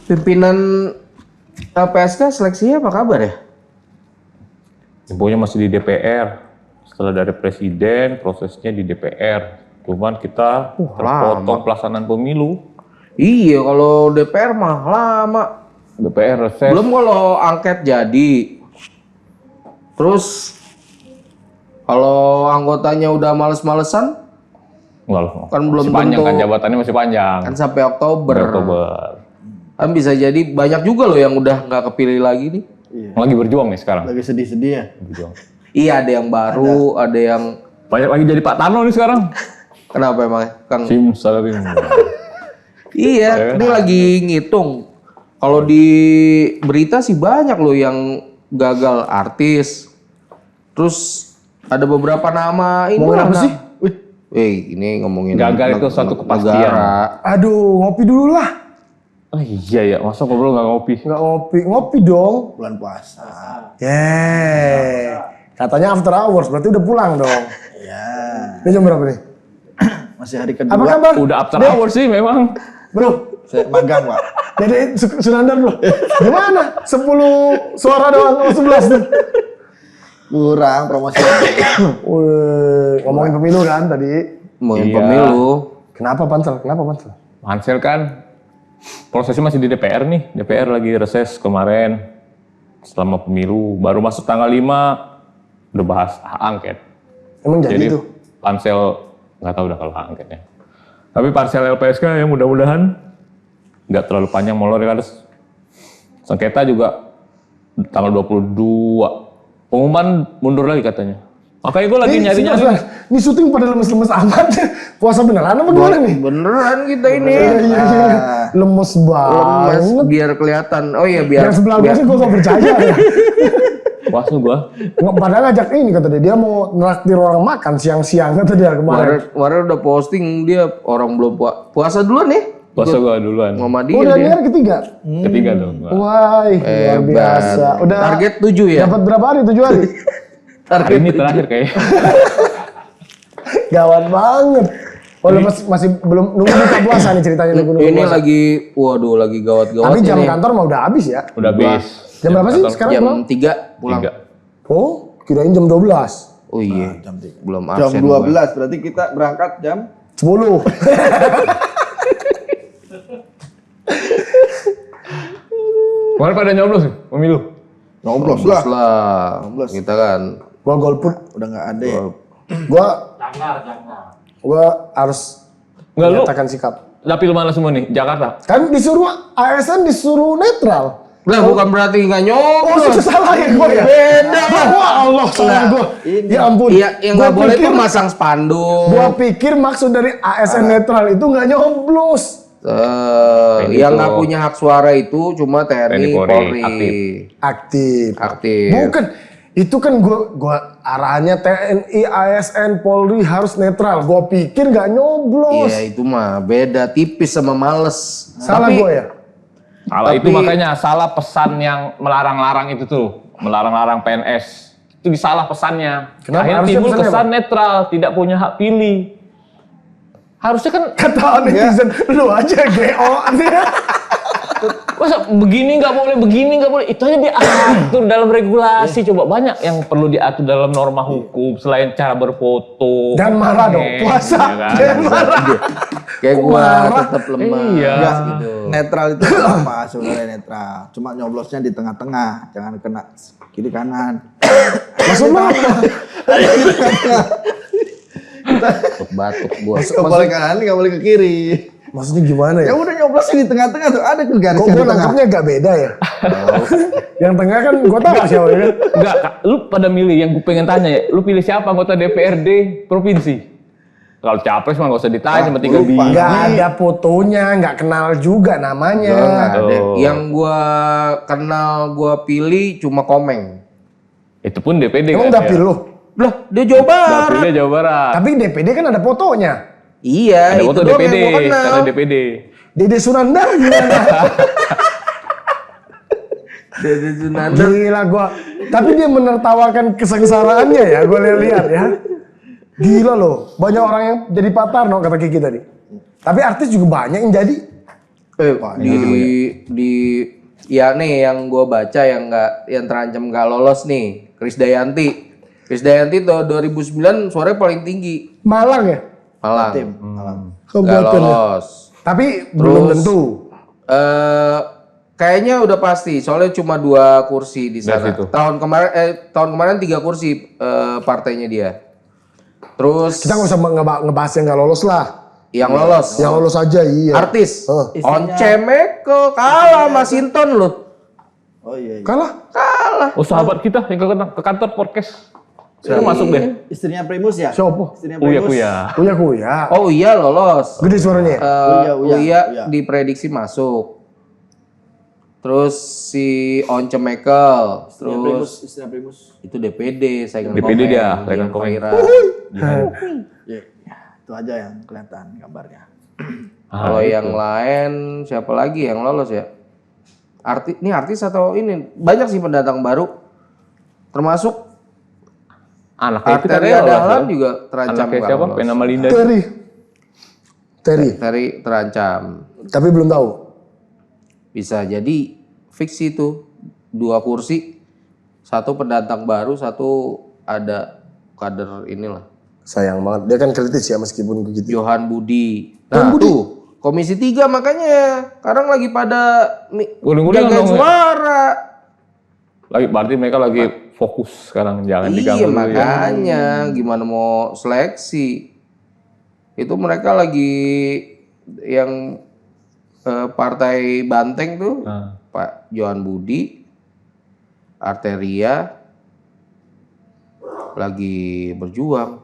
Pimpinan LPSK seleksinya apa kabar ya? Infonya masih di DPR. Setelah dari presiden, prosesnya di DPR. Cuman kita terpotong pelaksanaan pemilu. Iya, kalau DPR mah lama. DPR reses. Belum kalau angket jadi. Terus kalau anggotanya udah males-malesan, Enggak loh. kan belum masih panjang tentu. kan jabatannya masih panjang. Kan sampai Oktober. Oktober. Kan bisa jadi banyak juga loh yang udah nggak kepilih lagi nih. Iya. Lagi berjuang nih sekarang. Lagi sedih-sedih ya. Berjuang. Iya, ada yang baru, ada yang Banyak lagi jadi Pak Tano nih sekarang. kenapa emang Kang? Simsalabim. Iya, ini lagi ngitung. Kalau di berita sih banyak loh yang gagal artis. Terus ada beberapa nama ini. Ngomongin apa sih? Ini ngomongin Gagal itu suatu kepastian. negara. Aduh, ngopi dulu lah. Oh iya ya, masa ngobrol nggak ngopi? Nggak ngopi, ngopi dong. Bulan puasa. Katanya after hours, berarti udah pulang dong. Ya. Ini jam berapa nih? Masih hari kedua. Apa kabar? Udah after hour sih memang. Bro, Saya magang, Pak. jadi Sunandar bro. Gimana? 10 suara doang, 11 tuh. Kurang promosi. Wih, ngomongin pemilu kan tadi. Ngomongin Iya. pemilu. Kenapa Pansel? Kenapa Pansel? Pansel kan prosesnya masih di DPR nih. DPR lagi reses kemarin selama pemilu. Baru masuk tanggal 5 udah bahas hak angket. Emang jadi tuh? Pansel nggak tahu udah kalau hak angketnya. Tapi pansel LPSK yang mudah-mudahan nggak terlalu panjang molor ya kan. Sengketa juga tanggal 22. Pengumuman mundur lagi katanya. Makanya gue lagi nyari-nyari. Ini syuting pada lemes-lemes amat. Puasa beneran apa gimana nih? Beneran kita ini. Iya. Lemes Lemes banget. biar kelihatan. Oh iya biar. Yang sebelah gue sih gue gak percaya ya. Puas lu gue. Padahal ngajak ini kata dia mau nraktir orang makan siang-siang kata dia kemarin. Kemarin udah posting dia orang belum puasa duluan nih. Puasa gue duluan. Sama dia. Udah dia. nih hari ketiga. Ketiga dong gua. Wah, luar Hebat. biasa. Udah Target 7 ya. dapat berapa hari? 7 hari. Hari ini terakhir kayaknya. Gawat banget. Oh, lu masih belum nunggu buka puasa nih ceritanya nunggu Ini puasa. lagi, waduh lagi gawat-gawat Tapi jam ini. kantor mah udah habis ya. Udah habis. Jam berapa sih kantor sekarang Jam pulang? 3 pulang. 3. Oh, kirain jam 12. Oh iya, belum Jam absen. 12, berarti kita berangkat jam 10. Kemarin pada nyoblos nih, pemilu. nyoblos Gua. lah. Lah, Nyoblos. kita kan. Gua golput. Udah nggak ada ya. Gua harus Enggak lu, menyatakan sikap. tapi lu mana semua nih? Jakarta? Kan disuruh ASN disuruh netral. Lah bukan berarti nggak Oh, nyoblos. itu salah ya gua ya? Beda. Wah, Allah salah gua. Ya ampun. Iya, yang nggak Gua boleh pikir- tuh masang spanduk. Gua pikir maksud dari ASN netral itu nggak nyoblos. Yang nggak punya hak suara itu cuma TNI, TNI, Polri, Polri. Aktif. Aktif. Bukan. Itu kan gua arahannya TNI, ASN, Polri harus netral. Gua pikir nggak nyoblos. Iya itu mah beda tipis sama males. Salah Tapi- gua ya. Salah Tapi- itu makanya salah pesan yang melarang-larang itu tuh. Melarang-larang PNS. Itu disalah pesannya. Kenapa? Akhirnya Harusnya timbul pesannya kesan netral, tidak punya hak pilih. Harusnya kan, Kata netizen, lu aja GO. masa begini nggak boleh, begini nggak boleh. Itu aja diatur dalam regulasi. Coba banyak yang perlu diatur dalam norma hukum. Selain cara berfoto. Dan marah dong, Eh, puasa. iya kan? Dan marah. Kayak gua Marah. tetap lemah. Iya. Gitu. Netral itu apa sebenarnya netral? Cuma nyoblosnya di tengah-tengah, jangan kena kiri kanan. Maksud lu apa? Batuk gua. Nggak boleh ke kanan, nggak boleh ke kiri. Maksudnya gimana Ya ya? udah nyoblosnya di tengah-tengah tuh ada tuh Kok garisnya gua di tengah. nangkapnya agak beda ya? Yang tengah kan gua tahu siapa ya kan? Enggak, Kak. Lu pada milih yang gue pengen tanya ya. Lu pilih siapa anggota DPRD provinsi? Kalau capres mah nggak usah ditanya, cuma tinggal lupa. biji. Nggak ada fotonya, nggak kenal juga namanya. Nggak ada. Oh. Yang gua kenal, gua pilih cuma Komeng. Itu pun DPD Emang kan dapil ya. lu? Lah, dia Jawa Barat. Dapilnya Jawa Barat. Tapi DPD kan ada fotonya. Iya, Ada itu foto doang DPD, yang gua kenal. karena DPD. Dede Sunandar gimana? Dede Sunandar. Gila gua. Tapi dia menertawakan kesengsaraannya ya, gua lihat ya. Gila loh, banyak orang yang jadi Pak Tarno kata Kiki tadi. Tapi artis juga banyak yang jadi. Di ya nih yang gue baca yang terancam nggak lolos nih, Krisdayanti tuh 2009 suaranya paling tinggi. Malang ya? Malang. Nggak Kabupaten ya? lolos. Tapi belum tentu. Kayaknya udah pasti, soalnya cuma 2 kursi di sana. situ. Tahun kemarin 3 kursi partainya dia. Terus Kita nggak usah ngebahas yang nggak lolos lah. yang lolos, Yang lolos aja iya. artis, Oh. Once Mekel kalah sama Sinton loh. Oh iya. Kalah? Oh sahabat kita yang ke kantor podcast. Saya masuk deh. Istrinya Primus ya? Siapa? Istrinya Uya Primus. kuya. Kuya. Oh iya lolos. Gede suaranya ya? Uya. Diprediksi masuk. Terus si Once Mekel, terus Istrinya Primus. itu DPD, saingan DPD Komeng, dia, Dian saingan Komeng. Faira. Ya, itu aja yang kelihatan gambarnya. Kalau yang lain siapa lagi yang lolos ya? Ini artis atau ini? Banyak sih pendatang baru. Termasuk Anaknya itu Arteria Dahlan juga terancam Anaknya nggak siapa? lolos. Pena Malinda. Terry. Terry terancam. Tapi belum tahu. Bisa jadi fix itu 2 kursi. 1 pendatang baru, 1 ada kader inilah. Sayang banget. Dia kan kritis ya meskipun begitu. Johan Budi. Nah tuh Komisi 3 makanya sekarang lagi pada Guling-guling jagain dong, ya. suara. Lagi berarti mereka lagi fokus sekarang, jangan diganggu Iya dulu ya. makanya gimana mau seleksi. Itu mereka lagi yang partai Banteng tuh Pak Johan Budi, Arteria lagi berjuang.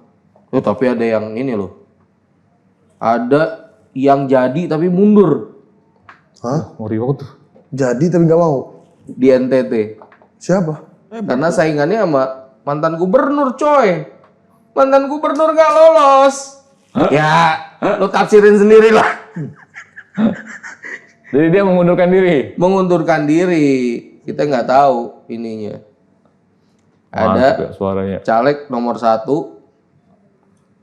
Oh tapi ada yang ini loh. Ada yang jadi tapi mundur Hah? Ngeri banget tuh. Jadi tapi nggak mau. di NTT. Siapa? Karena saingannya sama mantan gubernur coy. Mantan gubernur nggak lolos. Ya, lo tafsirin sendiri lah. Jadi dia mengundurkan diri. Mengundurkan diri. Kita nggak tahu ininya. Mantap Ada ya suaranya. caleg nomor 1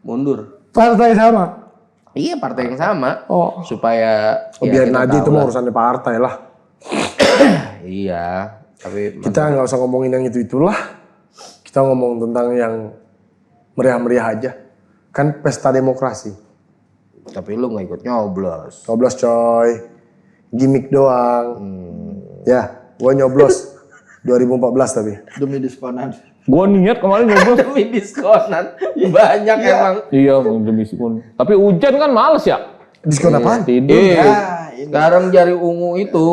mundur. Partai sama. Iya partai yang sama. Oh. Supaya Biarin kita aja tahu itu mah lah. urusannya partai lah. Iya. Tapi Kita nggak usah ngomongin yang itu-itulah. Kita ngomong tentang yang meriah-meriah aja. Kan pesta demokrasi. tapi lu nggak ikut nyoblos. 12 coy. Gimik doang. Ya, gua nyoblos 2014 tapi. Demi diskonan. Gua niat kemarin nyoblos. Demi diskonan banyak emang. Iya, demi diskon. Tapi hujan kan males ya. Diskon apaan? Tidur. Sekarang jari ungu itu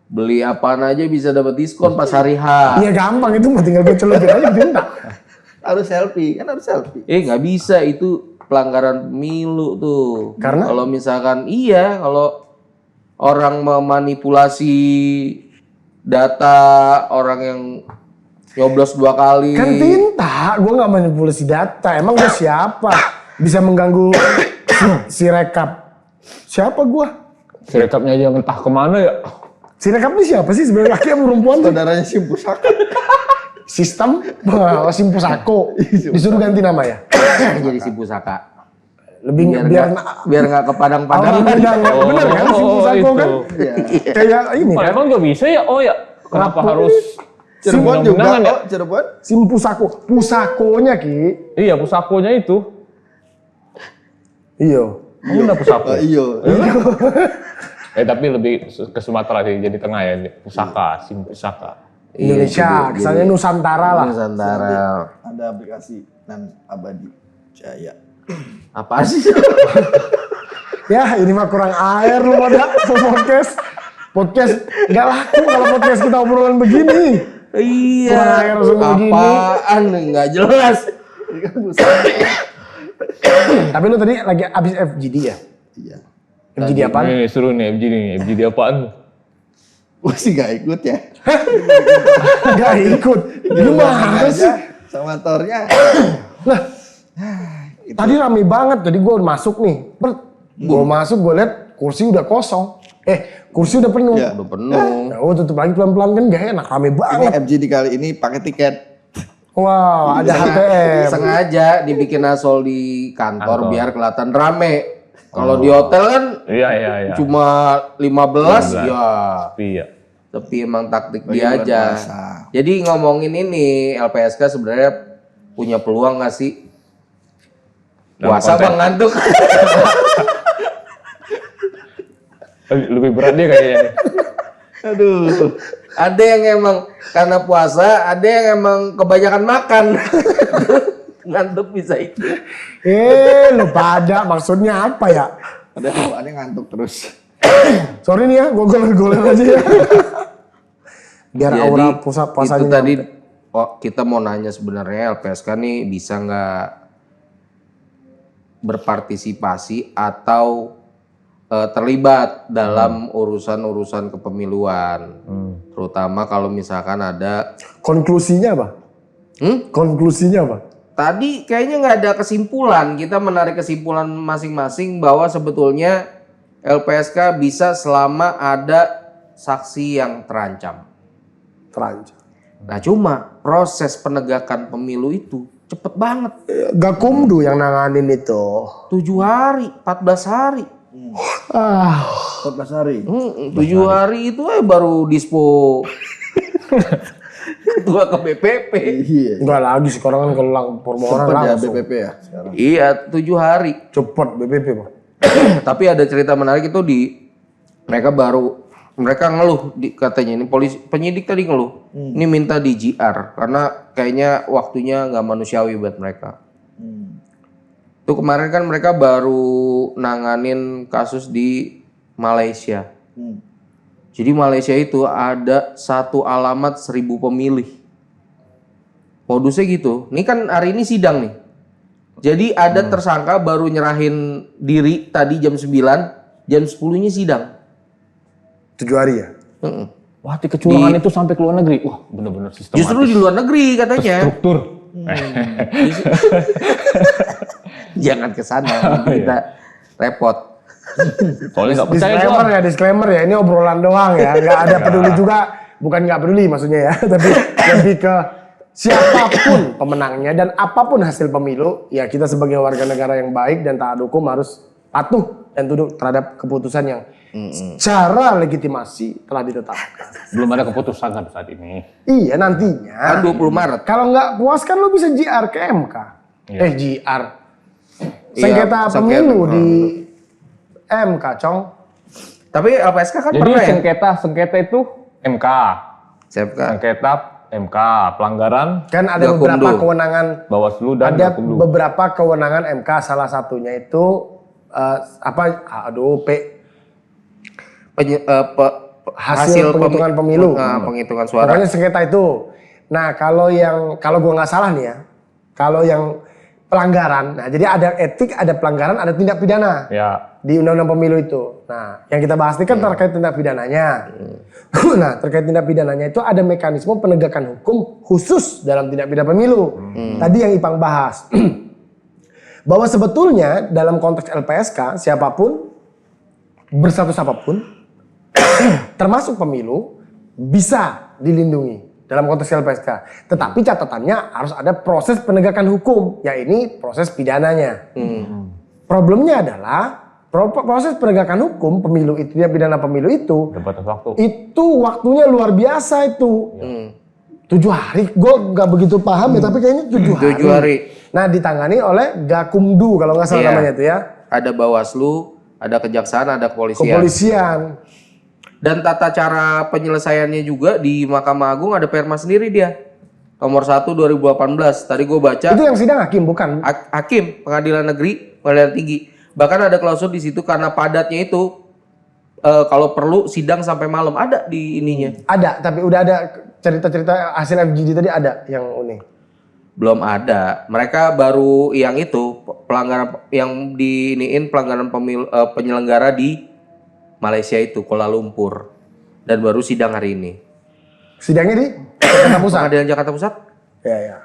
beli apaan aja bisa dapat diskon pas hari H. Iya gampang itu mah tinggal gue celupin aja ditindak. Harus selfie, kan harus selfie. Nggak bisa itu pelanggaran pemilu tuh. Karena? Kalau misalkan kalau orang memanipulasi data orang yang nyoblos 2 kali. Kan tinta, gue nggak manipulasi data. Emang gue siapa? Bisa mengganggu si rekap. Siapa gue? Rekapnya aja entah kemana ya. Si rekap ini siapa sih sebenarnya laki apa perempuan tuh? Saudaranya si Pusaka. Sistem Simpusako. Disuruh ganti nama ya. Jadi si pusaka. Lebih biar nggak ke padang-padang. Bener kan Simpusako kan? Iya. Kayak ini Oh, kan. emang gak bisa ya? Oh ya, kenapa harus Cirebon juga, undang-undangan ya? oh Cirebon. Simpusako. Pusakonya Ki. Iya, pusakonya itu. Iya. Kamu udah pusako? Iya. Tapi lebih ke Sumatera sih, jadi tengah ya. Pusaka, pusaka. Indonesia, kesannya Nusantara lah. Nusantara. Ada aplikasi dan abadi jaya. Apa sih? Ya ini mah kurang air lu pada podcast. Podcast nggak laku kalau podcast kita obrolan begini. Iya. Kurang air semua gini. Apaan? Nggak jelas. Tapi lu tadi lagi abis FGD ya? Iya. FGD apaan? Ini seru nih, FGD nih. FGD apaan? Gue sih gak ikut ya. Gak ikut. Gimana sih? Sama tornya. Lah, tadi rame banget. Tadi gue masuk nih. Gue masuk, gue liat kursi udah kosong. Kursi udah penuh. Ya. Udah penuh. Ya udah tutup lagi pelan-pelan kan gak enak. Rame Ini banget. FGD kali ini pakai tiket. Wow, ada HTM. Sengaja dibikin asol di kantor biar kelihatan rame. Kalau di hotel kan Iya. cuma 15 ya. Iya. Tapi emang taktik Bagi dia bulan aja. puasa. Jadi ngomongin ini LPSK sebenarnya punya peluang nggak sih? Dalam Puasa konteks- bang ngantuk. Lebih berat dia kayaknya nih. Aduh. Ada yang emang karena puasa, ada yang emang kebanyakan makan. Ngantuk bisa itu. Lu pada maksudnya apa ya? Ada bawaannya ngantuk terus. Sorry nih ya, gue goler-goler aja ya. Biar Jadi, aura puasanya itu tadi nyampe. kita mau nanya sebenarnya LPSK nih bisa nggak berpartisipasi atau terlibat dalam urusan-urusan kepemiluan, terutama kalau misalkan ada Konklusinya apa? Konklusinya apa? tadi kayaknya nggak ada kesimpulan, kita menarik kesimpulan masing-masing bahwa sebetulnya LPSK bisa selama ada saksi yang terancam. Terancam. Nah cuma proses penegakan pemilu itu cepet banget. Gakumdu yang nanganin itu. 7 hari, 14 hari. 14 hari. 7 hari itu baru dispo ketua ke BPP. Iya. Enggak lagi sekarang kan kalau permohonan Cepet ya langsung. BPP ya sekarang. Iya 7 hari. Cepet BPP Pak. Tapi ada cerita menarik itu mereka ngeluh katanya ini polisi penyidik tadi ngeluh. Ini minta di GR karena kayaknya waktunya nggak manusiawi buat mereka. Itu kemarin kan mereka baru nanganin kasus di Malaysia. Jadi Malaysia itu ada satu alamat 1000 pemilih. Modusnya gitu. Ini kan hari ini sidang nih. Jadi ada tersangka baru nyerahin diri tadi jam 9, jam 10-nya sidang. 7 hari ya? Wah, kecurangan itu sampai ke luar negeri. Wah, bener-bener sistematis. Justru di luar negeri katanya. Struktur. Jangan ke sana, kita repot. Soalnya nggak percaya Disclaimer gua. ya, disclaimer ya. Ini obrolan doang ya. Nggak ada peduli juga. Bukan nggak peduli maksudnya ya. Tapi lebih ke siapapun pemenangnya dan apapun hasil pemilu, ya kita sebagai warga negara yang baik dan taat hukum harus patuh dan tunduk terhadap keputusan yang secara legitimasi telah ditetapkan. Belum ada keputusan sampai saat ini. Iya nantinya. Kan 20 Maret. Kalau nggak puas kan lo bisa JR ke MK. Iya. JR. Iya, Sengketa sengketa. pemilu di MK, Cong. Tapi LPSK kan Jadi pernah ya? sengketa itu MK. Sengketa MK, pelanggaran Kan ada Gakumdu. beberapa kewenangan, Bawaslu dan ada Gakumdu. beberapa kewenangan MK. Salah satunya itu hasil penghitungan pemilu. Penghitungan suara. Pokoknya sengketa itu. Nah kalau gua nggak salah nih ya, kalau yang pelanggaran, nah jadi ada etik, ada pelanggaran, ada tindak pidana Ya, di undang-undang pemilu itu. Nah yang kita bahas ini kan terkait tindak pidananya. Nah terkait tindak pidananya itu ada mekanisme penegakan hukum khusus dalam tindak pidana pemilu. Tadi yang Ipang bahas. Bahwa sebetulnya dalam konteks LPSK siapapun berstatus apapun termasuk pemilu bisa dilindungi dalam konteks LPSK. Tetapi catatannya harus ada proses penegakan hukum, ya ini proses pidananya. Problemnya adalah proses penegakan hukum pemilu itu, ya pidana pemilu itu, ada batas waktu. itu waktunya luar biasa itu. 7 hari, gue nggak begitu paham ya, tapi kayaknya 7 hari. 7 hari. Nah ditangani oleh Gakumdu kalau nggak salah Iya. namanya itu ya. Ada Bawaslu, ada Kejaksaan, ada Kepolisian. Kepolisian. Dan tata cara penyelesaiannya juga di Mahkamah Agung ada perma sendiri dia. Nomor 1 2018. Tadi gue baca Itu yang sidang hakim bukan? Hakim Pengadilan Negeri, Pengadilan Tinggi. Bahkan ada klausul di situ karena padatnya itu kalau perlu sidang sampai malam, ada di ininya. Ada, tapi udah ada cerita-cerita hasil FGD tadi ada yang unik. Belum ada. Mereka baru yang itu pelanggaran yang diiniin pelanggaran pemilu penyelenggara di Malaysia itu Kuala Lumpur, dan baru sidang hari ini. Sidangnya di Jakarta Pusat. Pengadilan Jakarta Pusat. Ya ya.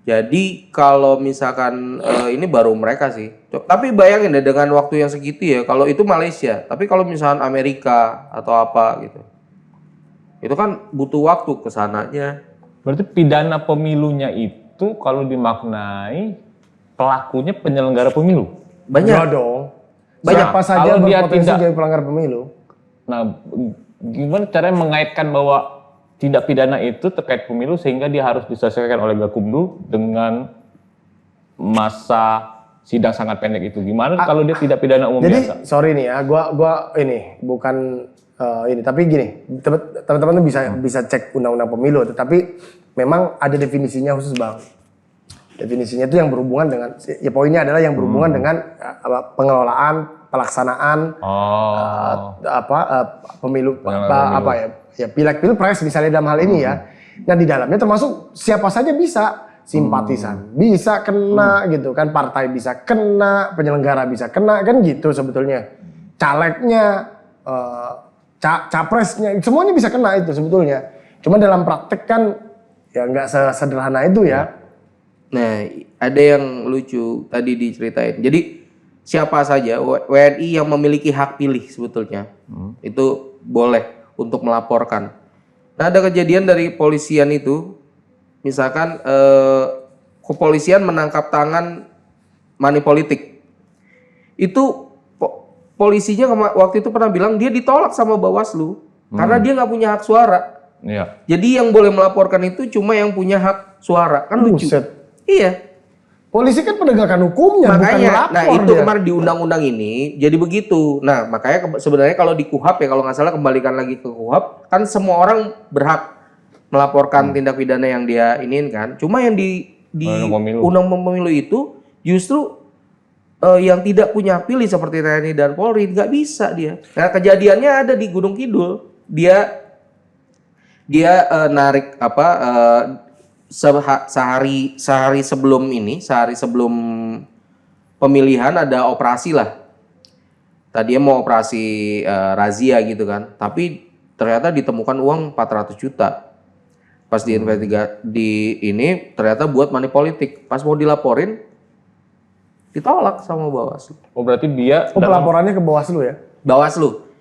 Jadi kalau misalkan ini baru mereka sih. Tapi bayangin deh dengan waktu yang segitu ya. Kalau itu Malaysia. Tapi kalau misalkan Amerika atau apa gitu, itu kan butuh waktu kesananya. Berarti pidana pemilunya itu kalau dimaknai pelakunya penyelenggara pemilu. Banyak. Enggak dong. Siapa saja kalau dia berpotensi tidak- jadi pelanggar pemilu. Nah, gimana caranya mengaitkan bahwa tindak pidana itu terkait pemilu sehingga dia harus diselesaikan oleh Gakumdu dengan masa sidang sangat pendek itu? Gimana kalau dia tidak pidana umum Jadi biasa? sorry nih ya, gua ini bukan ini, tapi gini, teman-teman tuh bisa cek undang-undang pemilu, tetapi memang ada definisinya khusus bang. Definisinya itu yang berhubungan dengan, ya poinnya adalah yang berhubungan dengan pengelolaan, pelaksanaan pemilu pileg pilpres misalnya dalam hal ini ya. Nah di dalamnya termasuk siapa saja bisa, simpatisan bisa kena gitu kan, partai bisa kena, penyelenggara bisa kena kan gitu sebetulnya, calegnya, capresnya semuanya bisa kena itu sebetulnya. Cuma dalam praktek kan ya nggak sesederhana itu ya. Nah, ada yang lucu tadi diceritain. Jadi siapa saja WNI yang memiliki hak pilih sebetulnya itu boleh untuk melaporkan. Nah, ada kejadian dari polisian itu, misalkan kepolisian menangkap tangan money politik. Itu polisinya waktu itu pernah bilang dia ditolak sama Bawaslu karena dia nggak punya hak suara. Iya. Jadi yang boleh melaporkan itu cuma yang punya hak suara. Kan lucu. Buset. Iya. Polisi kan penegakan hukumnya, bukan Makanya, melapor nah itu dia. kemarin di undang-undang ini jadi begitu. Nah makanya sebenarnya kalau di KUHP ya, kalau nggak salah kembalikan lagi ke KUHP, kan semua orang berhak melaporkan tindak pidana yang dia inginkan. Cuma yang di undang-undang pemilu itu justru yang tidak punya hak pilih seperti TNI dan Polri nggak bisa dia. Nah kejadiannya ada di Gunung Kidul, dia narik sehari sebelum pemilihan ada operasi lah. Tadinya mau operasi razia gitu kan, tapi ternyata ditemukan uang 400 juta. Pas di ini ternyata buat money politik. Pas mau dilaporin ditolak sama Bawaslu. Oh berarti dia Pelaporannya ke Bawaslu ya? Bawaslu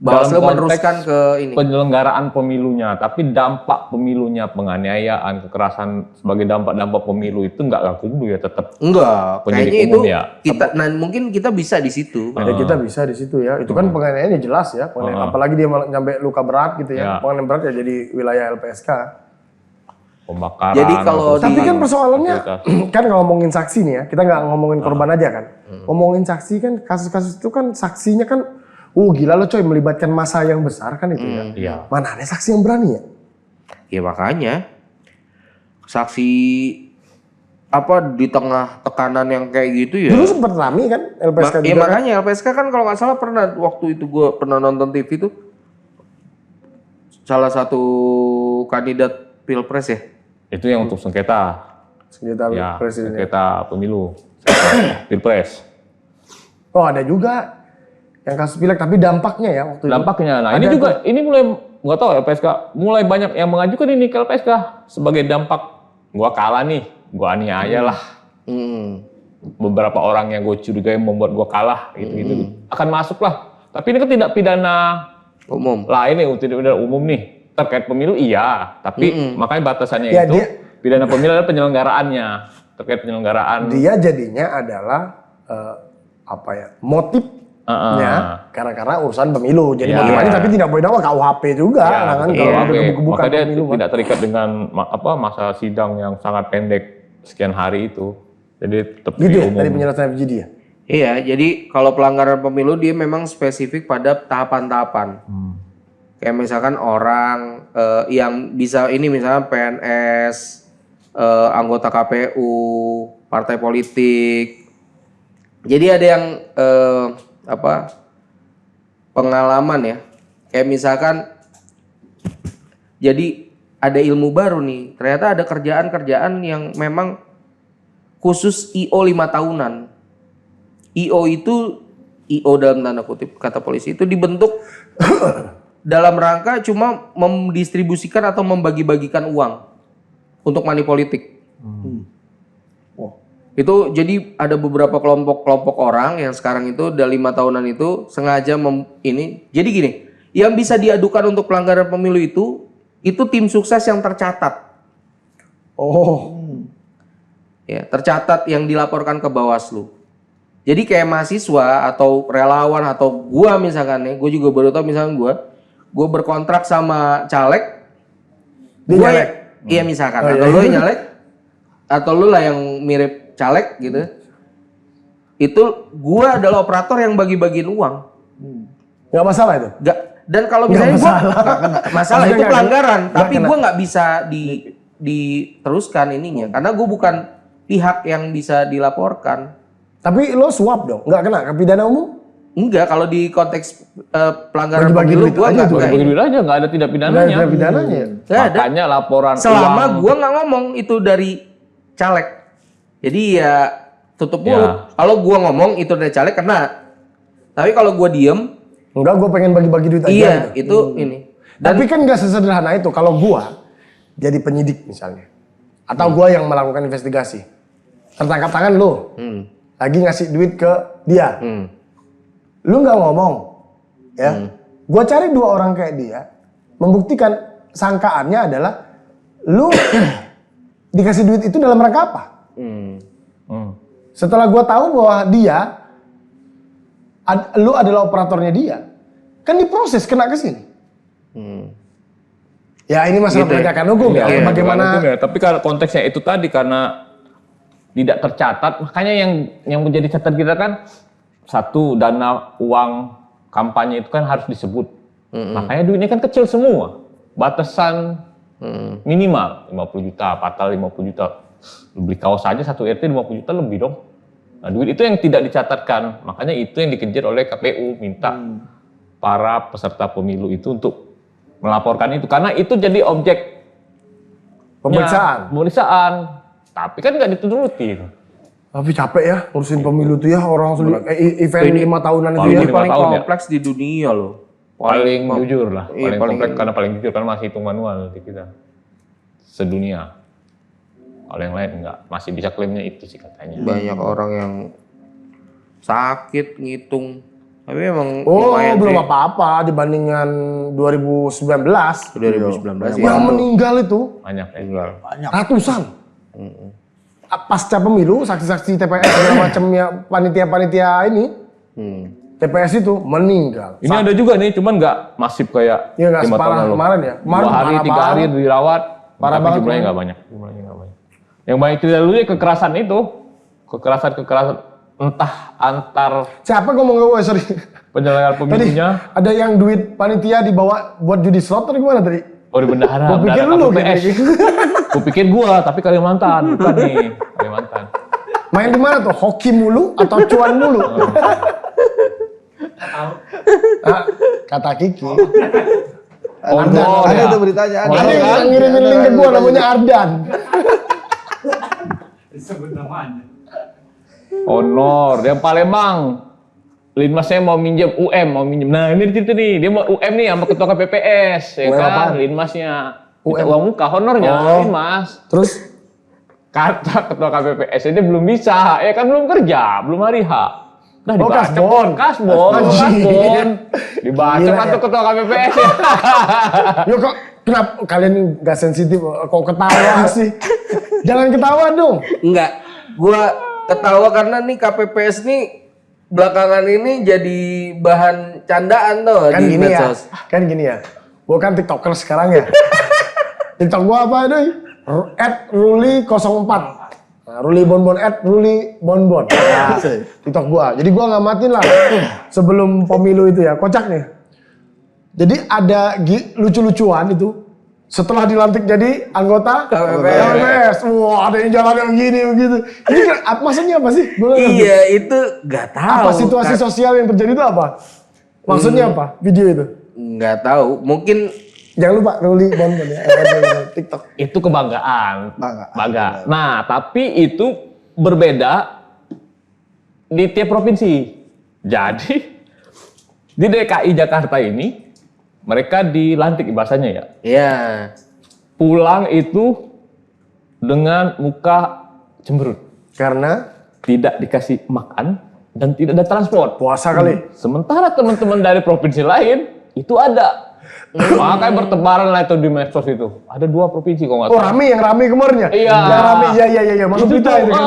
dalam meneruskan konteks ke ini. penyelenggaraan pemilunya, tapi dampak pemilunya, penganiayaan, kekerasan sebagai dampak pemilu itu nggak Gakumdu ya, tetap Enggak, penyidik kayaknya itu umum ya? mungkin kita bisa di situ. Ya kita bisa di situ ya. Itu kan penganiayaannya jelas ya. Apalagi dia nyampe luka berat gitu ya. Penganiayaan berat ya jadi wilayah LPSK. Pembakaran. Jadi kalau Tapi kan persoalannya kan ngomongin saksi nih ya. Kita nggak ngomongin korban aja kan. Ngomongin saksi kan, kasus-kasus itu kan saksinya kan gila lo coy, melibatkan massa yang besar kan itu ya. Iya. Mana ada saksi yang berani ya? ya makanya saksi di tengah tekanan yang kayak gitu ya. Dulu sempat rame kan LPSK Ya juga kan? makanya LPSK kan kalau nggak salah pernah waktu itu gue pernah nonton TV tuh salah satu kandidat pilpres ya. Itu yang untuk sengketa. Sengketa Ya, presiden. sengketa pemilu. Sengketa pilpres. Oh ada juga yang kasus pileg tapi dampaknya ya waktu itu. Dampaknya. Nah, ini juga ini mulai nggak tahu LPSK mulai banyak yang mengajukan ini ke LPSK sebagai dampak. Gua kalah nih, gua aniaya lah. Beberapa orang yang gue curigai membuat gua kalah gitu-gitu. Akan masuk lah. Tapi ini kan tidak pidana Umum. lain nih, tidak pidana umum nih. Terkait pemilu iya, tapi makanya batasannya Ya, itu pidana pemilu adalah penyelenggaraannya. Terkait penyelenggaraan. Dia jadinya adalah motifnya karena urusan pemilu. Jadi Iya. motivannya tapi tidak boleh dakwah KUHP juga. Ya, Nah, kan betul. kalau udah Oke. gebuk-gebukan Maka dia pemilu. tidak terikat dengan masa sidang yang sangat pendek sekian hari itu. Jadi tetap Gitu ya umum. dari penjelasan FGD ya? Iya, jadi kalau pelanggaran pemilu dia memang spesifik pada tahapan-tahapan. Kayak misalkan orang yang bisa ini misalnya PNS, anggota KPU, partai politik. Jadi ada yang pengalaman ya. Kayak misalkan jadi ada ilmu baru nih. Ternyata ada kerjaan-kerjaan yang memang khusus IO 5 tahunan. IO itu, IO dalam tanda kutip kata polisi itu dibentuk dalam rangka cuma mendistribusikan atau membagi-bagikan uang untuk money politik. Itu jadi ada beberapa kelompok orang yang sekarang itu udah 5 tahunan itu sengaja ini. Jadi gini, yang bisa diadukan untuk pelanggaran pemilu itu tim sukses yang tercatat. Oh. Ya, tercatat yang dilaporkan ke Bawaslu. Jadi kayak mahasiswa atau relawan atau gua misalkan nih, gua juga baru tahu misalkan gua berkontrak sama caleg, Dia gua nyalek? iya misalkan, Oh, atau iya. lu yang nyalek, atau lu lah yang mirip caleg gitu, itu gua adalah operator yang bagi-bagiin uang. Nggak masalah itu. Gak, dan kalau Nggak misalnya gua masalah. masalah Maksudnya itu nggak pelanggaran, nggak tapi kena. gua nggak bisa diteruskan ininya, karena gua bukan pihak yang bisa dilaporkan. Tapi lo suap dong, nggak kena ke pidana umum? Enggak, kalau di konteks pelanggaran Bagi-bagi pemilu duit gua aja nggak tuh. nggak Bagi duit aja nggak ada tindak Nggak pidananya. ada pidananya. nggak ada. Makanya laporan Selama uang. gua nggak ngomong itu dari caleg. Jadi ya tutup Ya. mulut. Kalau gua ngomong itu dari caleg kena. Tapi kalau gua diem, Enggak, gue pengen bagi-bagi duit aja. iya gitu. itu ini. Tapi kan nggak sesederhana itu. Kalau gua jadi penyidik misalnya, atau gua yang melakukan investigasi, tertangkap tangan lo, lagi ngasih duit ke dia, lu nggak ngomong, ya? Gua cari 2 orang kayak dia, membuktikan sangkaannya adalah lu dikasih duit itu dalam rangka apa? Setelah gua tahu bahwa dia, lu adalah operatornya dia, kan diproses kena ke sini. Ya ini masalah Gitu ya. penegakan hukum ya. Iya, Bagaimana? hukum ya. Tapi kalau konteksnya itu tadi karena tidak tercatat, makanya yang menjadi catatan kita kan satu, dana uang kampanye itu kan harus disebut. Makanya duitnya kan kecil semua. Batasan minimal 50 juta, patal 50 juta. Beli kaos saja 1 RT 50 juta lebih dong. Nah, duit itu yang tidak dicatatkan. Makanya itu yang dikejar oleh KPU, minta para peserta pemilu itu untuk melaporkan itu karena itu jadi objek pemeriksaan. Tapi kan nggak diturutin. Tapi capek ya ngurusin pemilu tuh ya, orang event 5 tahunan itu Paling ya. Ini lima paling tahun ya? kompleks di dunia loh. Paling jujur lah, Iya, paling paling- kompleks karena paling jujur karena masih hitung manual di kita sedunia. Kalau yang lain enggak, masih bisa klaimnya itu sih katanya. Banyak orang yang sakit ngitung. Tapi emang Oh, lumayan belum sih. apa-apa dibandingkan 2019. 2019 Yang ya. meninggal itu Banyak ya. Tinggal. ratusan. Pasca pemilu, saksi-saksi TPS segala macamnya, panitia-panitia ini, TPS itu meninggal. Ini ada juga nih, cuman nggak masif kayak Iya, nggak 5 tahun separah lalu. kemarin ya. Kemarin 2 hari, parah 3 hari banget. dirawat, Parah tapi banget jumlahnya kemarin. nggak banyak. Yang banyak tidak dulu ya kekerasan itu, kekerasan entah antar Siapa ngomong ke gue, sorry. penyelenggara Tadi pemilunya. ada yang duit panitia dibawa buat judi slot atau gimana tadi? Oh di bendahara, Gua pikir bendahara lu KPPS. gitu. Gua pikir gua, tapi Kalimantan, bukan nih, Kalimantan. Main di mana tuh? Hoki mulu atau cuan mulu? Ah, kata Kiki. Honor Ada ya. itu beritanya. Oh, Ada kan? yang ngirimin link ke gua namanya Ardan. Honor, dia Palembang. Linmasnya mau minjem UM, mau minjem. Nah ini cerita nih, dia mau UM nih sama ketua KPPS, ya UM kan? apaan? Linmasnya. Minta UM. uang muka, honornya, Oh. Linmas. Terus Kata ketua KPPS ini belum bisa, ya kan belum kerja, belum hari H. Nah Oh, dibaca kasbon. kasbon, Anjing. kasbon. Dibaca Gila kan ya. tuh ketua KPPS ya. yo kok kenapa kalian nggak sensitif kok ketawa sih? Jangan ketawa dong. Enggak, gua ketawa karena nih KPPS nih belakangan ini jadi bahan candaan tuh Kan di gini ya, medsos. kan gini ya. Gua kan TikToker sekarang ya. TikTok gua apa doi? @ruli04. Nah, Ruli Bonbon @ruli Bonbon. Nah, TikTok gua. Jadi gua ngamatin lah sebelum pemilu itu ya. Kocak nih. Jadi ada lucu-lucuan itu setelah dilantik jadi anggota KPPS. Wah, ada yang jalan yang gini begitu. Ini maksudnya apa sih? Gua nggak ngerti. Iya, itu nggak tahu. Apa situasi Kak. sosial yang terjadi itu apa? Maksudnya apa? Video itu. Nggak tahu. Mungkin Jangan lupa Ruli Bonbon ya. TikTok. Itu kebanggaan. Bangga. Bangga. Nah, tapi itu berbeda di tiap provinsi. Jadi di DKI Jakarta ini mereka dilantik bahasanya ya. ya Pulang itu dengan muka cemberut. Karena Tidak dikasih makan dan tidak ada transport. puasa kali. Sementara teman-teman dari provinsi lain itu ada. Makanya bertebaran lah itu di medsos itu. Ada 2 provinsi kok nggak Oh salah. rame, yang rame kemarin ya? Iya. Yang rame, iya. Masuk Itu berita tuh, itu kan?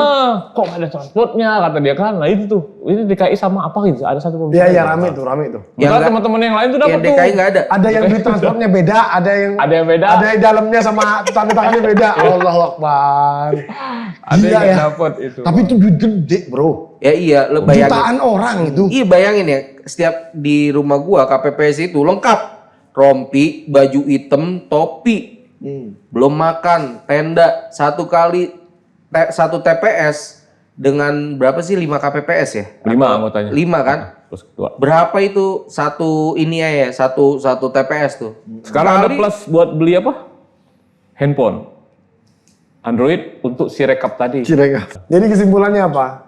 kok nggak ada transportnya kata dia kan. Nah itu tuh, ini DKI sama apa gitu? Ada satu provinsi. Iya, rame tuh. Yang Enggak, nggak- teman-teman yang lain tuh dapat Yang tuh. DKI nggak ada. Ada yang di transportnya beda, ada yang beda. Ada yang dalamnya sama tanda tangannya beda. Allahu Akbar. Ada Gila yang ya. nggak dapat itu. Tapi itu duit gede, bro. Ya iya, lo bayangin. Jutaan orang itu. Iya bayangin ya, setiap di rumah gua KPPS itu lengkap. Rompi, baju hitam, topi. Belum makan, tenda, satu TPS dengan berapa sih 5 KPPS ya? 5 anggotanya. 5 kan? Terus kedua. Berapa itu satu ini ya, satu TPS tuh? Sekarang ada Kali- plus buat beli apa? Handphone. Android untuk si rekap tadi. Jadi kesimpulannya apa?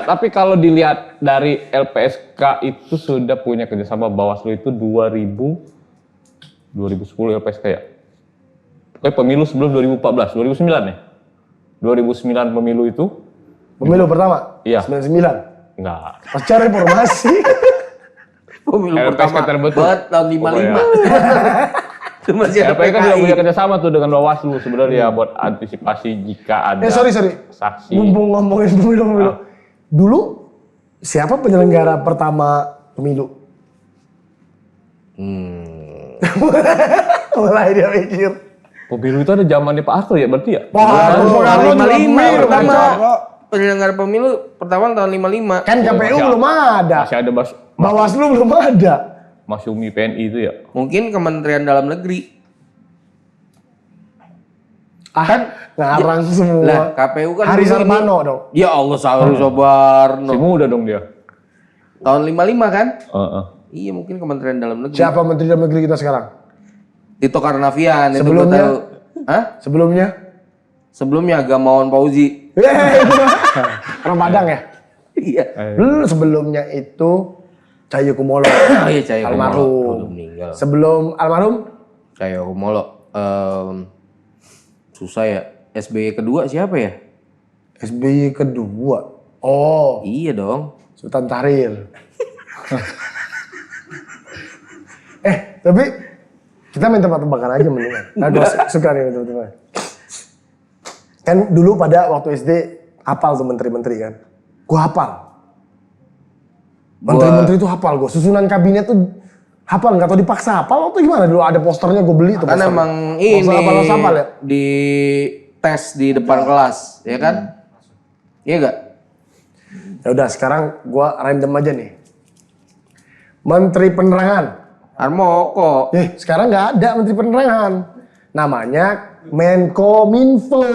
Tapi kalau dilihat dari LPSK itu sudah punya kerjasama Bawaslu itu 2010 LPSK ya. Pokoknya pemilu sebelum 2014, 2009 ya. 2009 pemilu itu Pemilu pertama? Iya. 99. enggak. Pasca reformasi. Pemilu LPSK pertama terbentuk. buat tahun 55. Itu masih ada LPSK juga PKI. punya kerjasama tuh dengan Bawaslu sebenarnya buat antisipasi jika ada sorry. saksi. Mumpung ngomongin pemilu. Dulu siapa penyelenggara pertama pemilu? Mulai dia mikir. Pemilu itu ada zamannya Pak Harto ya berarti ya? Wah, Tahun 55 Bung pertama. Karno. Penyelenggara pemilu pertama tahun 55. Kan KPU belum ada. Masih ada Bawaslu belum ada. Mas Yumi PNI itu ya. Mungkin Kementerian Dalam Negeri. Kan ngarang semua. Lah, KPU kan Hari dulu ini- Sarmano dong. Ya Allah, Hari Sobarno. Si muda dong dia. Tahun 55 kan? Heeh. Iya, mungkin Kementerian Dalam Negeri. Siapa Menteri Dalam Negeri kita sekarang? Tito Karnavian itu gua Sebelumnya? tahu. Hah? Sebelumnya? Sebelumnya Gamawan Fauzi. Itu Ramadan ya? Iya. Sebelumnya itu Cahyo Kumolo. Oh iya, Cahyo Kumolo. Almarhum. Udah meninggal. Sebelum almarhum? Cahyo Kumolo. Susah ya. SBY kedua siapa ya? SBY kedua. Oh, Iya dong. Sultan Tahrir. Tapi kita main tebak-tebakan aja mendingan. Nah, gue suka nih teman-teman. Kan dulu pada waktu SD hafal tuh menteri-menteri kan. Gue hafal. Menteri-menteri itu hafal gue. Susunan kabinet tuh hafal, nggak tahu dipaksa hafal atau gimana. Dulu ada posternya gue beli tuh. Kan posternya. emang Poster ini hafal ya. di tes di depan kelas, ya kan? Iya gak? Ya udah sekarang gue random aja nih. Menteri Penerangan. Harmoko. Sekarang nggak ada Menteri Penerangan. Namanya Menkominfo.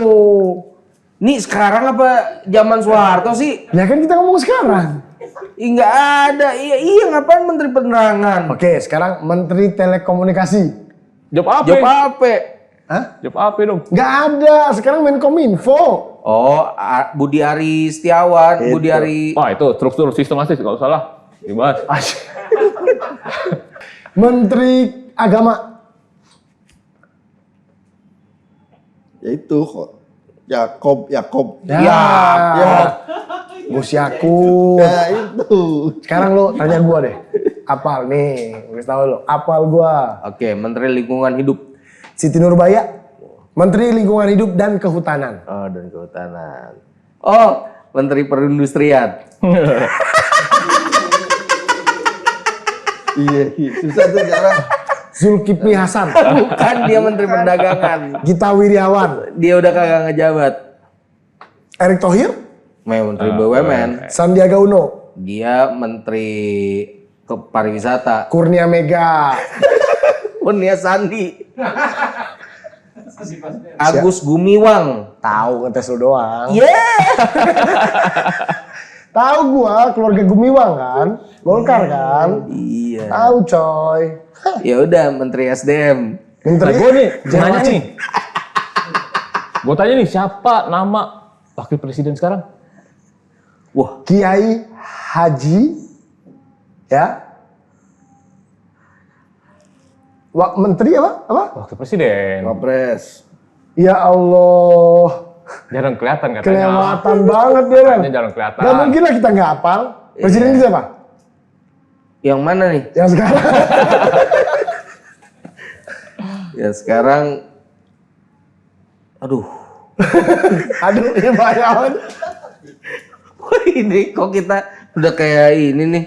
Ini sekarang apa zaman Soeharto sih? Ya kan kita ngomong sekarang. Ih, nggak ada. Iya ngapain Menteri Penerangan? Oke, sekarang Menteri Telekomunikasi. Job apa? Job apa? Hah? Job apa dong? Nggak ada. Sekarang Menkominfo. Oh, Budi Ari Setiawan, Budi Ari. Wah itu struktur sistematis nggak usah lah dibahas. Menteri Agama. Ya itu kok. Yakob. Ya. Gus Yakut. Ya itu. Sekarang lo tanya gua deh. Apal nih, gue tahu lo. Apal gua. Oke, Menteri Lingkungan Hidup. Siti Nurbaya. Menteri Lingkungan Hidup dan Kehutanan. Oh, dan Kehutanan. Oh, Menteri Perindustrian. Iya. Susah tuh sekarang. Zulkifli Hasan. Bukan, dia Menteri Perdagangan. Gita Wirjawan. Dia udah kagak ngejabat. Erick Thohir. Menteri BUMN. Sandiaga Uno. Dia Menteri Pariwisata. Kurnia Mega. Nia Sandi. Agus Gumiwang. Tahu ngetes lo doang. Yeah. Tahu gua keluarga Gumiwang kan, Golkar kan. Iya. Tahu coy. Ya udah, Menteri SDM. Menteri Gue nih, Jangan nanya wajib. nih. Gue tanya nih, siapa nama wakil presiden sekarang? Wah, Kiai Haji ya. Menteri apa? Wakil presiden. Wapres. Ya Allah. Jarang kelihatan katanya. Kelewatan banget dia kan. Katanya jarang kelihatan. Gak mungkin lah kita nggak hafal. Presiden siapa? yang mana nih? Yang sekarang. Ya sekarang, aduh, Aduh, ini banyak banget. wah ini kok kita udah kayak ini nih.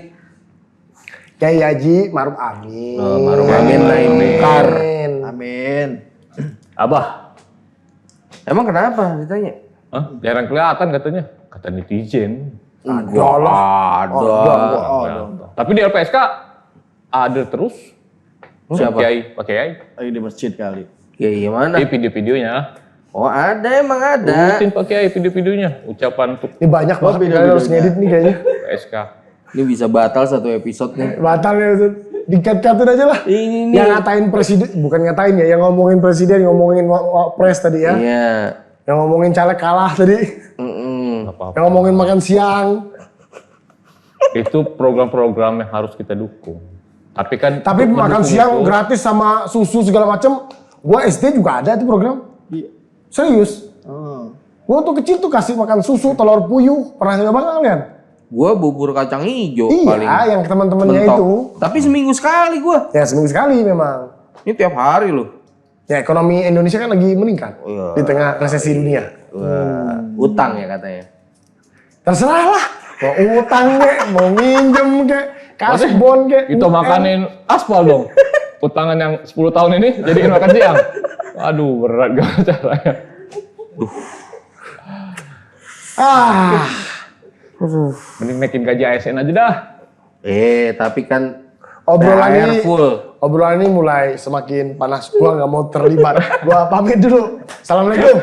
Kiai Haji Maruf Amin. Oh, Maruf Amin naik Mungkar. Amin. Abah, Emang kenapa ditanya? hah? Jarang kelihatan katanya. Kata netizen. Enggak ada. Tapi di LPSK ada terus. Siapa? Pak Kiai. Lagi di masjid kali. Ya gimana? Di video-videonya. Oh ada, emang ada. Rutin Pak Kiai video-videonya. Ucapan untuk Ini banyak banget, kalian harus ngedit nih kayaknya. PSK. Ini bisa batal satu episode nih. Batal ya, Ustaz. Dikat-katin aja lah. Ini nih. Yang ngatain presiden, bukan ngatain ya, yang ngomongin presiden, ngomongin pres tadi ya. Iya. Yang ngomongin caleg kalah tadi. Mm-mm. Nggak apa-apa. Yang ngomongin makan siang. Itu program-program yang harus kita dukung. Tapi kan Tapi untuk makan mendukung siang itu, gratis sama susu segala macam. Gua SD juga ada tuh program. Iya. Serius. Oh. Gua tuh kecil tuh kasih makan susu, telur puyuh. Pernah nyoba nggak kalian? Gua bubur kacang hijau Iya, paling. yang teman-temannya mentok. itu. Tapi seminggu sekali gua. Ya seminggu sekali memang. Ini tiap hari loh. Ya ekonomi Indonesia kan lagi meningkat Iya. di tengah resesi dunia. Wah, utang ya katanya. Terserah lah. Mau utang kek, mau minjem kek, kasbon kek. Kita makanin aspal dong. Utangan yang 10 tahun ini jadiin makan siang. Aduh, berat gak caranya. Ah, Mending naikin gaji ASN aja dah. Tapi kan obrolan THR ini, full. obrolan ini mulai semakin panas. Gua nggak mau terlibat. Gua pamit dulu. Assalamualaikum.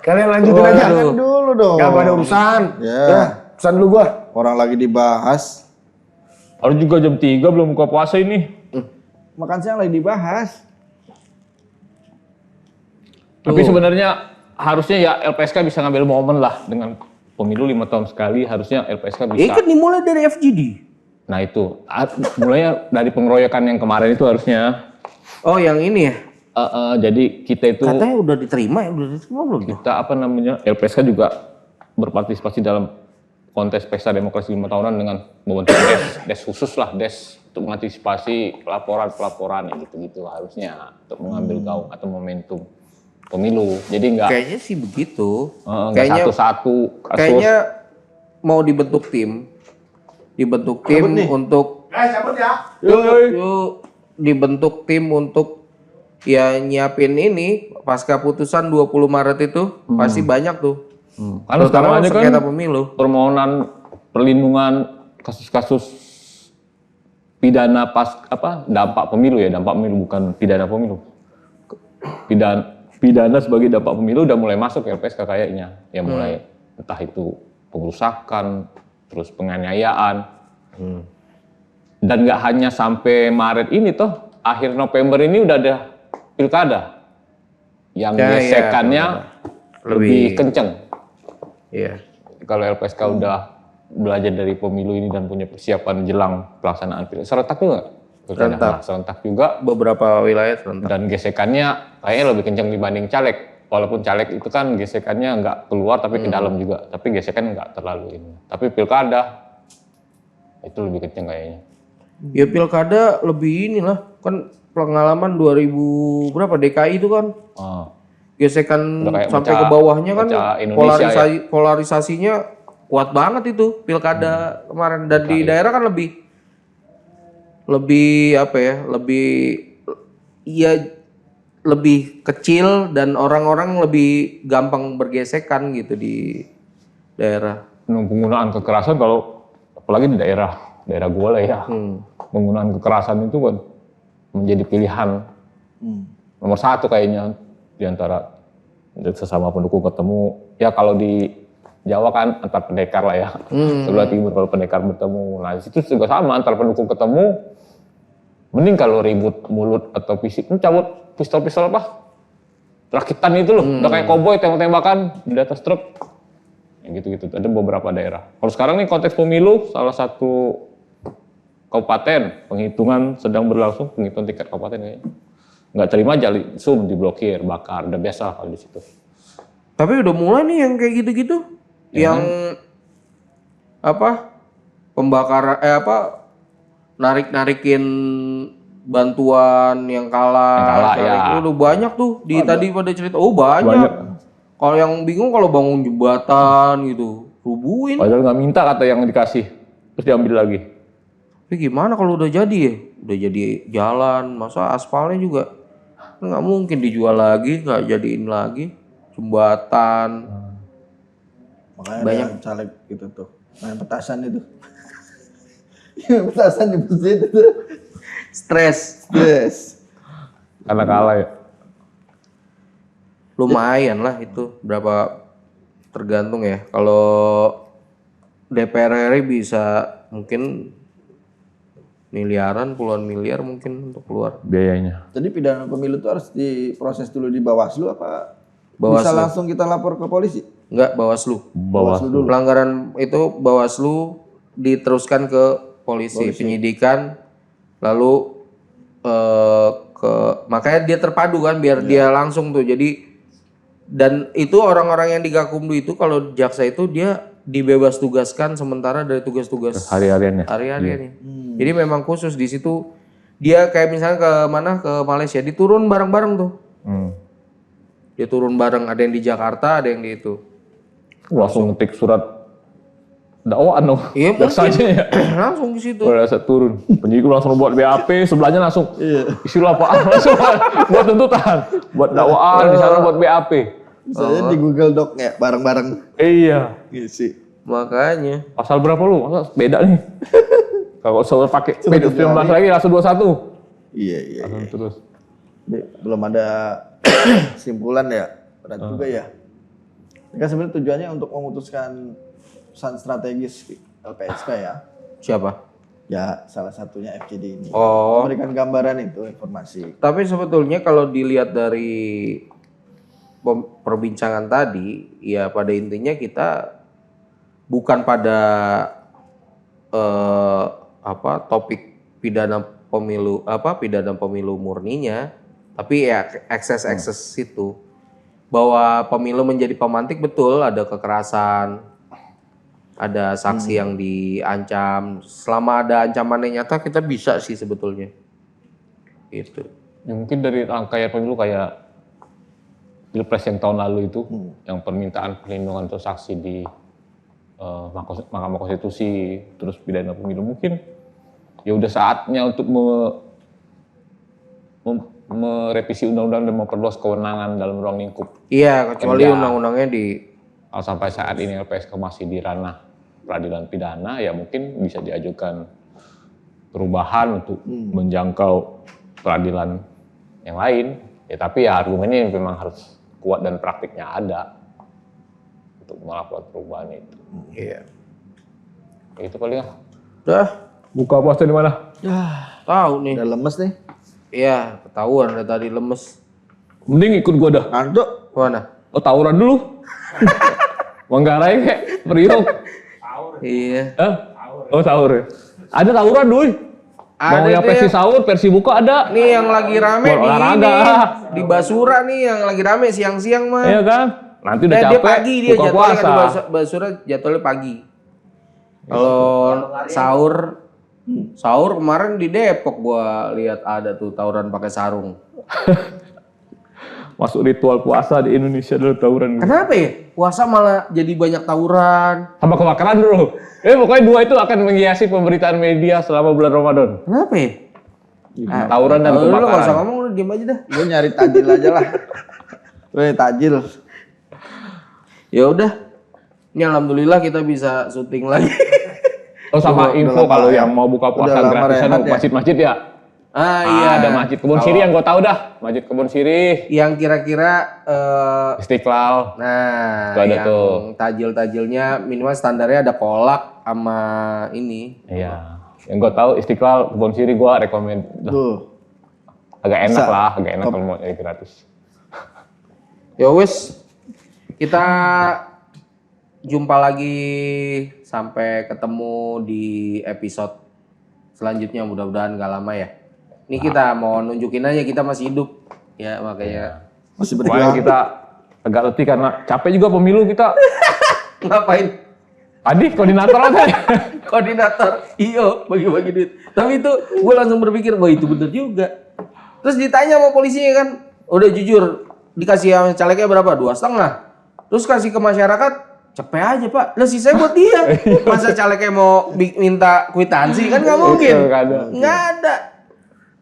Kalian lanjutin aja. Waduh. Jangan dulu dong. Gak ada urusan. Ya. Pesan dulu gua. Orang lagi dibahas. Harus juga jam 3 belum buka puasa ini. Makan siang lagi dibahas. Tapi sebenarnya harusnya ya LPSK bisa ngambil momen lah dengan pemilu 5 tahun sekali. Harusnya LPSK bisa. Kan dimulai dari FGD. Nah itu, mulainya dari pengeroyokan yang kemarin itu harusnya. Oh yang ini ya? Jadi kita itu, Katanya udah diterima ya? Udah diterima belum? kita LPSK juga berpartisipasi dalam kontes pesta demokrasi 5 tahunan dengan membentuk des khusus lah, des untuk mengantisipasi pelaporan-pelaporan gitu-gitu harusnya untuk mengambil gaung atau momentum pemilu. Jadi enggak Kayaknya sih begitu. enggak Kayaknya satu-satu kasus. Kayaknya mau dibentuk tim untuk Cabut ya. yuk dibentuk tim untuk ya nyiapin ini pasca putusan 20 Maret itu pasti banyak tuh. Karena sekarang aja kan sengketa pemilu. permohonan perlindungan kasus-kasus pidana dampak pemilu bukan pidana pemilu. Pidana sebagai dampak pemilu udah mulai masuk ke LPSK kayaknya. Ya mulai entah itu pengerusakan, terus penganiayaan. Dan nggak hanya sampai Maret ini toh, akhir November ini udah ada pilkada yang gesekannya lebih kenceng. Iya. Kalau LPSK udah belajar dari pemilu ini dan punya persiapan jelang pelaksanaan pilkada, serentak juga nggak? Serentak. Nah, serentak juga. Beberapa wilayah serentak. Dan gesekannya kayaknya lebih kencang dibanding caleg. Walaupun caleg itu kan gesekannya nggak keluar tapi ke dalam juga. Tapi gesekan nggak terlalu ini. Tapi pilkada itu lebih kencang kayaknya. Ya pilkada lebih inilah kan pengalaman 2000 berapa DKI itu kan gesekan Udah kayak sampai pecah- ke bawahnya kan pecah Indonesia polarisasinya kuat banget itu pilkada kemarin dan di daerah kan lebih apa ya lebih kecil dan orang-orang lebih gampang bergesekan gitu di daerah. Penggunaan kekerasan kalau apalagi di daerah gue lah ya, penggunaan kekerasan itu kan menjadi pilihan nomor satu kayaknya di antara sesama pendukung ketemu. Ya kalau di Jawa kan antar pendekar lah ya, sebelah timur kalau pendekar bertemu. Nah di situ juga sama antar pendukung ketemu. Mending kalau ribut mulut atau fisik, cabut pistol-pistol apa? Rakitan itu loh, udah kayak koboi tembak-tembakan di atas truk. Ya gitu-gitu, ada beberapa daerah. Kalau sekarang nih konteks pemilu, salah satu kabupaten, penghitungan sedang berlangsung, penghitungan tingkat kabupaten kayaknya. Nggak terima Zoom diblokir, bakar, udah biasa kalau di situ. Tapi udah mulai nih yang kayak gitu-gitu. Yang pembakaran narik-narikin bantuan yang kalah. Yang kalah, ya. Itu udah banyak tuh di tadi pada cerita. Oh banyak. Kalau yang bingung kalau bangun jembatan gitu, rubuhin. Padahal nggak minta kata yang dikasih, terus diambil lagi. Tapi gimana kalau udah jadi ya? Udah jadi jalan, masa aspalnya juga nggak mungkin dijual lagi, nggak jadiin lagi. Jembatan. Makanya banyak caleg gitu tuh. Main petasan itu. Petasan di masjid itu. Stres. Yes. Karena kalah ya. Lumayan lah itu, berapa tergantung ya. Kalau DPR RI bisa mungkin miliaran, puluhan miliar mungkin untuk keluar. Biayanya. Jadi pidana pemilu itu harus diproses dulu di Bawaslu apa? Bawaslu. Bisa langsung kita lapor ke polisi? Enggak, Bawaslu. Bawaslu. Pelanggaran itu Bawaslu diteruskan ke polisi. Penyidikan, lalu makanya dia terpadu kan biar dia langsung tuh. Jadi dan itu orang-orang yang di Gakumdu itu kalau jaksa itu dia dibebas tugaskan sementara dari tugas-tugas Hari-hariannya. hari-hariannya. Jadi memang khusus di situ dia kayak misalnya ke Malaysia diturun bareng-bareng tuh. Dia turun bareng, ada yang di Jakarta, ada yang di itu. Langsung ngetik surat dakwaan dong. Iya, Jaksanya ya. Langsung di situ. Udah saya turun. Penyidik langsung buat BAP, sebelahnya langsung isi laporan langsung buat tuntutan, buat dakwaan di sana buat BAP. Misalnya di Google Doc ya bareng-bareng. Iya. Ngisi. Makanya. Pasal berapa lu? Masa beda nih. Kalau soal pakai P19 lagi langsung 21. Iya. Langsung terus. Jadi, belum ada kesimpulan ya. Berat juga ya. Ini kan sebenarnya tujuannya untuk memutuskan pesan strategis LPSK ya. Siapa? Ya salah satunya FGD ini. Oh. Memberikan gambaran itu informasi. Tapi sebetulnya kalau dilihat dari perbincangan tadi, ya pada intinya kita bukan pada topik pidana pemilu murninya, tapi ya ekses itu bahwa pemilu menjadi pemantik betul, ada kekerasan, ada saksi yang diancam. Selama ada ancamannya nyata kita bisa sih sebetulnya. Itu. Ya, mungkin dari rangkaian pemilu kayak Pilpres yang tahun lalu itu, yang permintaan perlindungan untuk saksi di Mahkamah Konstitusi, terus pidana pemilu, mungkin ya udah saatnya untuk merevisi undang-undang dan memperluas kewenangan dalam ruang lingkup. Iya, kecuali undang-undangnya di Kalau sampai saat ini LPSK masih di ranah peradilan pidana, ya mungkin bisa diajukan perubahan untuk menjangkau peradilan yang lain. Ya tapi ya argumennya memang harus kuat dan praktiknya ada untuk melakukan perubahan itu. Iya. Ya, itu paling ya. Udah, Buka puasa di mana? tahu nih. Udah lemes nih. Iya, ketahuan dari tadi lemes. Mending ikut gua dah. Ngantuk. Mana? Oh, tawuran dulu. Manggarai kayak Priok. Iya. Oh, sahur ya. Ada tawuran dulu. Mau yang versi sahur, versi buka ada. Nih yang lagi rame Buat nih olahraga. di Basura nih yang lagi rame siang-siang mah. Iya kan? Nanti udah Dia capek, pagi dia buka jadwalnya puasa. di Basura jadwalnya pagi. Kalau sahur kemarin di Depok gua lihat ada tuh tawuran pakai sarung. Masuk ritual puasa di Indonesia dulu tawuran. Kenapa ya? Puasa malah jadi banyak tawuran. Sama kebakaran dulu. Pokoknya dua itu akan menghiasi pemberitaan media selama bulan Ramadan. Kenapa ya? Tawuran dan Lu nggak usah kebakaran. ngomong, lu diem aja dah. Gue nyari tajil aja lah. Gue tajil. Ya udah. Ini alhamdulillah kita bisa syuting lagi. Oh sama Udah info lama kalau ya. yang mau buka puasa Udah lama gratisan rehat ya. masjid-masjid ya. Iya. Ada Masjid Kebon Siri yang gue tahu dah. Masjid Kebon Siri, Yang kira-kira Istiqlal. nah, Itu ada yang tuh. tajil-tajilnya minimal standarnya ada kolak sama ini. Iya. Yang gue tahu Istiqlal Kebon Siri gue rekomend. Tuh. Agak enak Bisa. lah, agak enak kalau mau nyari gratis. Ya wes, kita jumpa lagi sampai ketemu di episode selanjutnya, mudah-mudahan gak lama ya. Ini kita mau nunjukin aja kita masih hidup ya, makanya Masih Makanya berjuang. kita agak letih karena capek juga pemilu kita. ngapain? Adi koordinator apa? Koordinator IO bagi-bagi duit. Tapi itu gue langsung berpikir, wah itu bener juga. Terus ditanya sama polisinya kan, udah jujur dikasih sama calegnya berapa? 2,5. Terus kasih ke masyarakat, cepet aja pak. Lah sisanya buat dia. Masa calegnya mau minta kwitansi kan nggak mungkin. Nggak ada.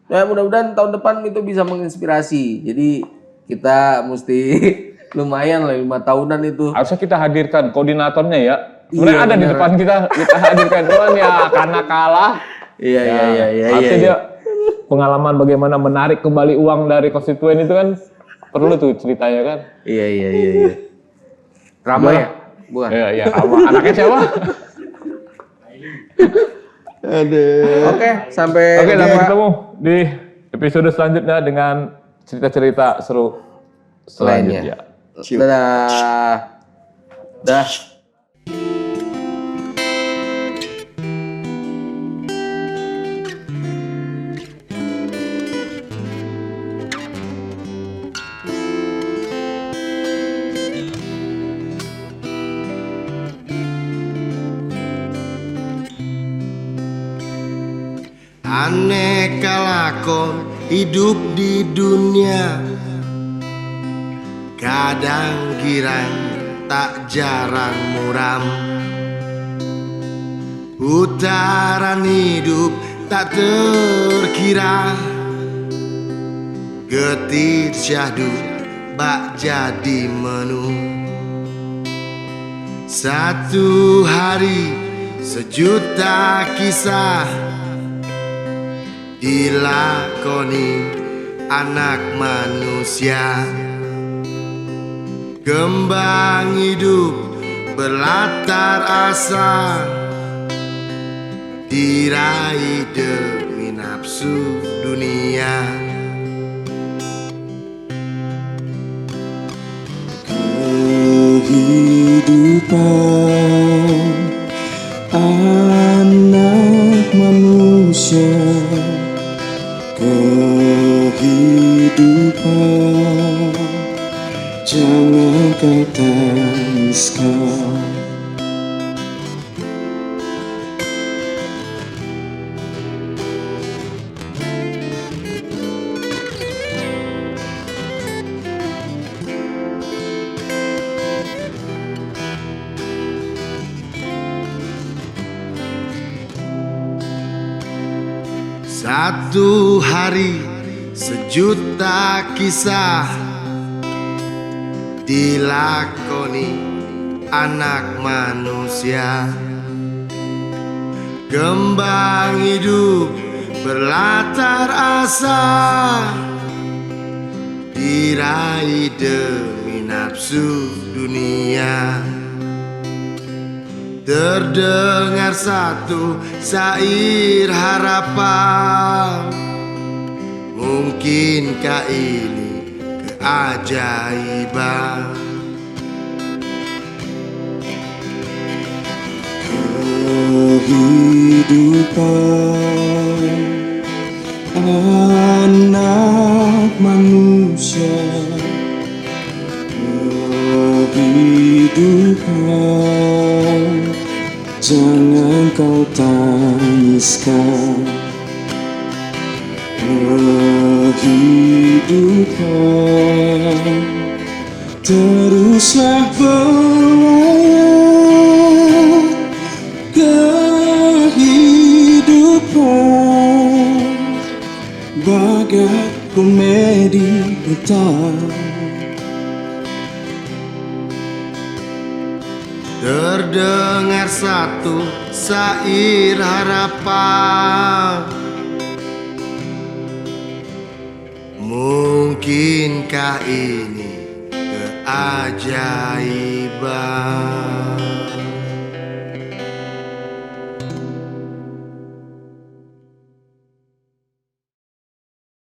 Nah mudah-mudahan tahun depan itu bisa menginspirasi. Jadi kita mesti lumayan lah 5 tahunan itu. Harusnya kita hadirkan koordinatornya ya. Sebenarnya Iya, ada di bener. depan kita hadirkan cuman ya karena kalah. Iya. Harusnya dia pengalaman bagaimana menarik kembali uang dari konstituen itu kan perlu tuh ceritanya kan. Iya. Rama ya? Bukan. Iya. Anaknya siapa? Aduh. Oke, sampai Sampai ketemu di episode selanjutnya dengan cerita-cerita seru selanjutnya. Dadah. Dah. Aneka lakon hidup di dunia, kadang girang tak jarang muram. Putaran hidup tak terkira, getir syahdu bak jadi menu. Satu hari sejuta kisah dilakoni anak manusia. Kembang hidup berlatar asa, diraih demi nafsu dunia. Kehidupan anak manusia, kehidupan jangan kau tangiskan. Satu hari sejuta kisah dilakoni anak manusia. Kembang hidup berlatar asa, diraih demi nafsu dunia. Terdengar satu syair harapan, mungkinkah ini keajaiban? Kehidupan anak manusia, kehidupan jangan kau tangiskan. Kehidupan teruslah berlayar. Kehidupan bagai komedi putar. Terdengar satu syair harapan, mungkinkah ini keajaiban?